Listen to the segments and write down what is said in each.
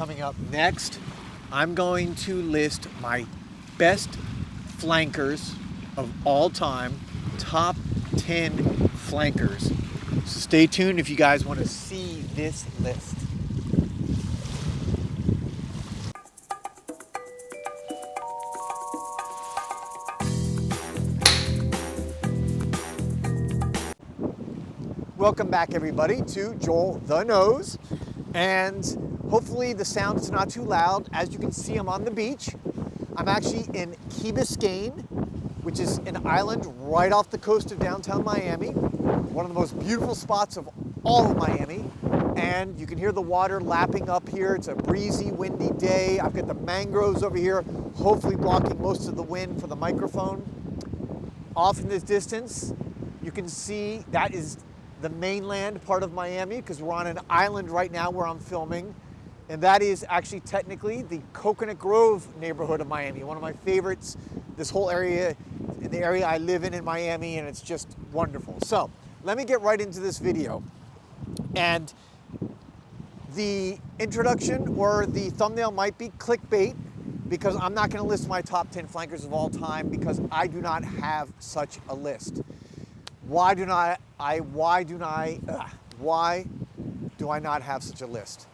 coming up next. I'm going to list my best flankers of all time, top 10 flankers. So stay tuned if you guys want to see this list. Welcome back everybody to Joel the Nose, and hopefully the sound is not too loud. As you can see, I'm on the beach. I'm actually in Key Biscayne, which is an island right off the coast of downtown Miami, one of the most beautiful spots of all of Miami. And you can hear the water lapping up here. It's a breezy, windy day. I've got the mangroves over here, hopefully blocking most of the wind for the microphone. Off in this distance, you can see that is the mainland part of Miami, because we're on an island right now where I'm filming. And that is actually technically the Coconut Grove neighborhood of Miami, one of my favorites. This whole area, the area I live in Miami, and it's just wonderful. So let me get right into this video. And the introduction or the thumbnail might be clickbait, because I'm not gonna list my top 10 flankers of all time, because I do not have such a list. Why do I not have such a list?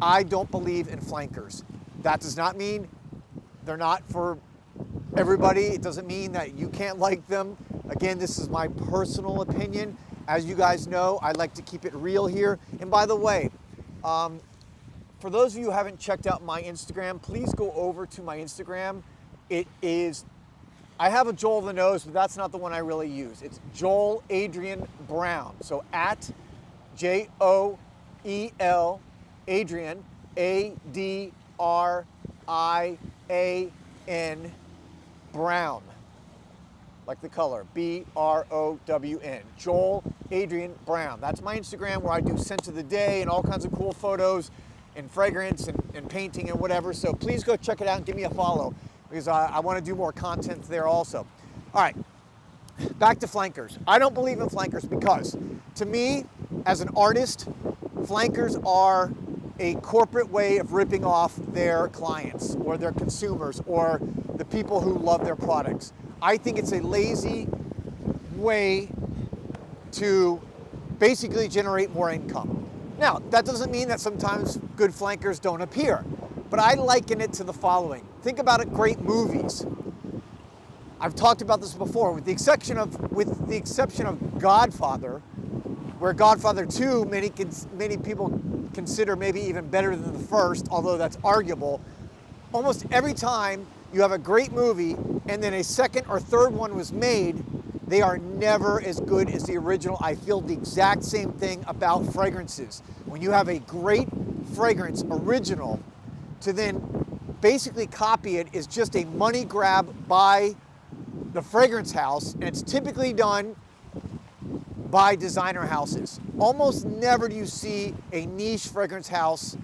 I don't believe in flankers. That does not mean they're not for everybody. It doesn't mean that you can't like them. Again, this is my personal opinion. As you guys know, I like to keep it real here. And by the way, for those of you who haven't checked out my Instagram, please go over to my Instagram. I have a Joel the Nose, but that's not the one I really use. It's Joel Adrian Brown. So at Joel Adrian, ADRIAN Brown, like the color, BROWN. Joel Adrian Brown. That's my Instagram, where I do scent of the day and all kinds of cool photos and fragrance and painting and whatever. So please go check it out and give me a follow, because I want to do more content there also. All right, back to flankers. I don't believe in flankers because, to me, as an artist, flankers are a corporate way of ripping off their clients or their consumers or the people who love their products. I think it's a lazy way to basically generate more income. Now, that doesn't mean that sometimes good flankers don't appear, but I liken it to the following. Think about it, great movies. I've talked about this before, with the exception of Godfather, where Godfather 2, many people consider maybe even better than the first, although that's arguable. Almost every time you have a great movie and then a second or third one was made, they are never as good as the original. I feel the exact same thing about fragrances. When you have a great fragrance original, to then basically copy it is just a money grab by the fragrance house, and it's typically done by designer houses. Almost never do you see a niche fragrance house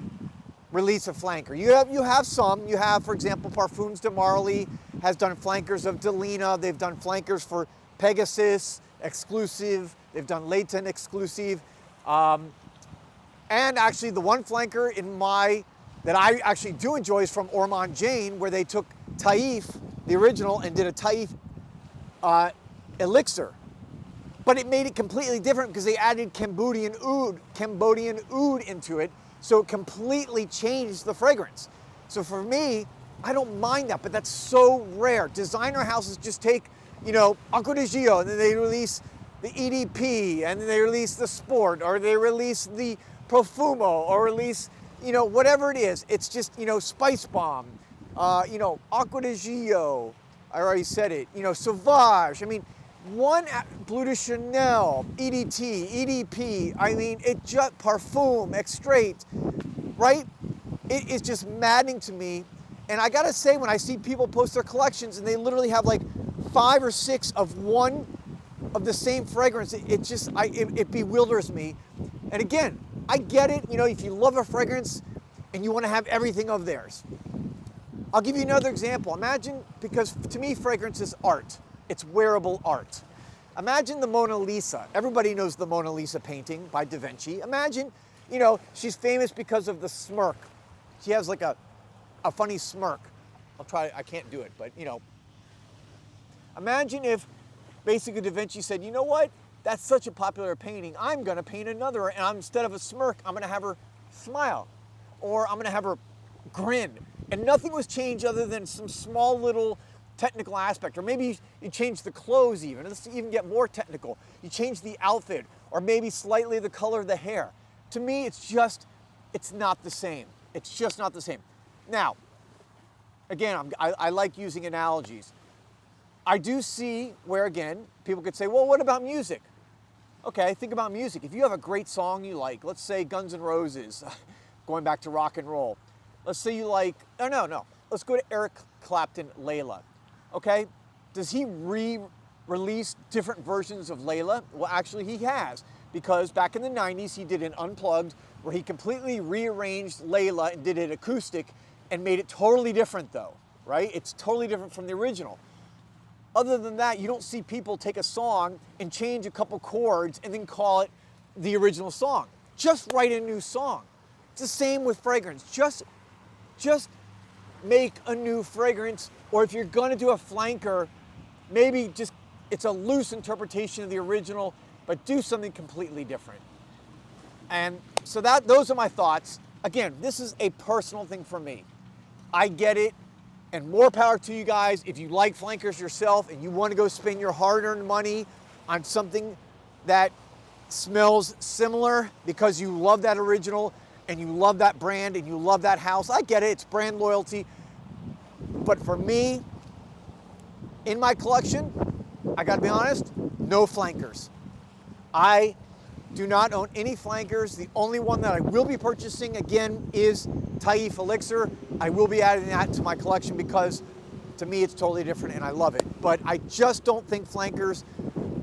release a flanker. You have some. You have, for example, Parfums de Marly has done flankers of Delina. They've done flankers for Pegasus Exclusive. They've done Leighton Exclusive. And actually the one flanker that I actually do enjoy is from Ormond Jane, where they took Taif, the original, and did a Taif elixir. But it made it completely different because they added Cambodian oud into it, so it completely changed the fragrance. So for me, I don't mind that, but that's so rare. Designer houses just take, Acqua di Gio, and then they release the EDP, and then they release the Sport, or they release the Profumo, or release, whatever it is. It's just, Spice Bomb, Acqua di Gio, I already said it, Sauvage. I mean, one Bleu de Chanel, EDT, EDP, it just Parfum, Extrait, right? It is just maddening to me. And I gotta say, when I see people post their collections and they literally have like 5 or 6 of one of the same fragrance, it bewilders me. And again, I get it, if you love a fragrance and you wanna have everything of theirs. I'll give you another example. Imagine, because to me, fragrance is art. It's wearable art. Imagine the Mona Lisa. Everybody knows the Mona Lisa painting by Da Vinci. Imagine, she's famous because of the smirk She has like a funny smirk. I'll try, I can't do it, but you know. Imagine if basically Da Vinci said, you know what? That's such a popular painting. I'm gonna paint another, and instead of a smirk, I'm gonna have her smile. Or I'm gonna have her grin. And nothing was changed other than some small little technical aspect. Or maybe you change the clothes even. Let's even get more technical. You change the outfit, or maybe slightly the color of the hair. To me, it's not the same. It's just not the same. Now, again, I like using analogies. I do see where, again, people could say, well, what about music? Okay, think about music. If you have a great song you like, let's say Guns N' Roses, going back to rock and roll. Let's say you like, no. Let's go to Eric Clapton, Layla. Okay, does he re-release different versions of Layla? Well, actually he has, because back in the 90s, he did an Unplugged where he completely rearranged Layla and did it acoustic and made it totally different though, right? It's totally different from the original. Other than that, you don't see people take a song and change a couple chords and then call it the original song. Just write a new song. It's the same with fragrance. Just make a new fragrance, or if you're gonna do a flanker, maybe just, it's a loose interpretation of the original, but do something completely different. And so those are my thoughts. Again, this is a personal thing for me. I get it. And more power to you guys. If you like flankers yourself and you want to go spend your hard-earned money on something that smells similar because you love that original and you love that brand and you love that house, I get it, it's brand loyalty. But for me, in my collection, I gotta be honest, no flankers. I do not own any flankers. The only one that I will be purchasing, again, is Taif Elixir. I will be adding that to my collection because to me it's totally different and I love it. But I just don't think flankers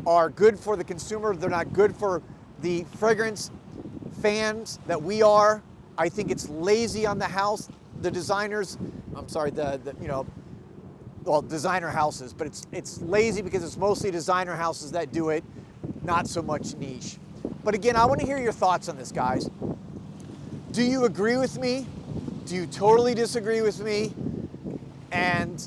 are good for the consumer. They're not good for the fragrance fans that we are. I think it's lazy on the house. The designers, I'm sorry, designer houses, but it's lazy because it's mostly designer houses that do it, not so much niche. But again, I want to hear your thoughts on this, guys. Do you agree with me? Do you totally disagree with me? And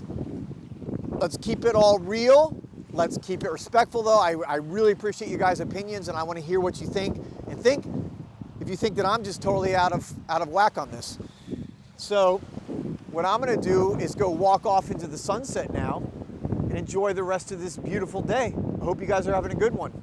let's keep it all real. Let's keep it respectful, though. I really appreciate you guys' opinions, and I want to hear what you think. And if you think that I'm just totally out of whack on this. So what I'm going to do is go walk off into the sunset now and enjoy the rest of this beautiful day. I hope you guys are having a good one.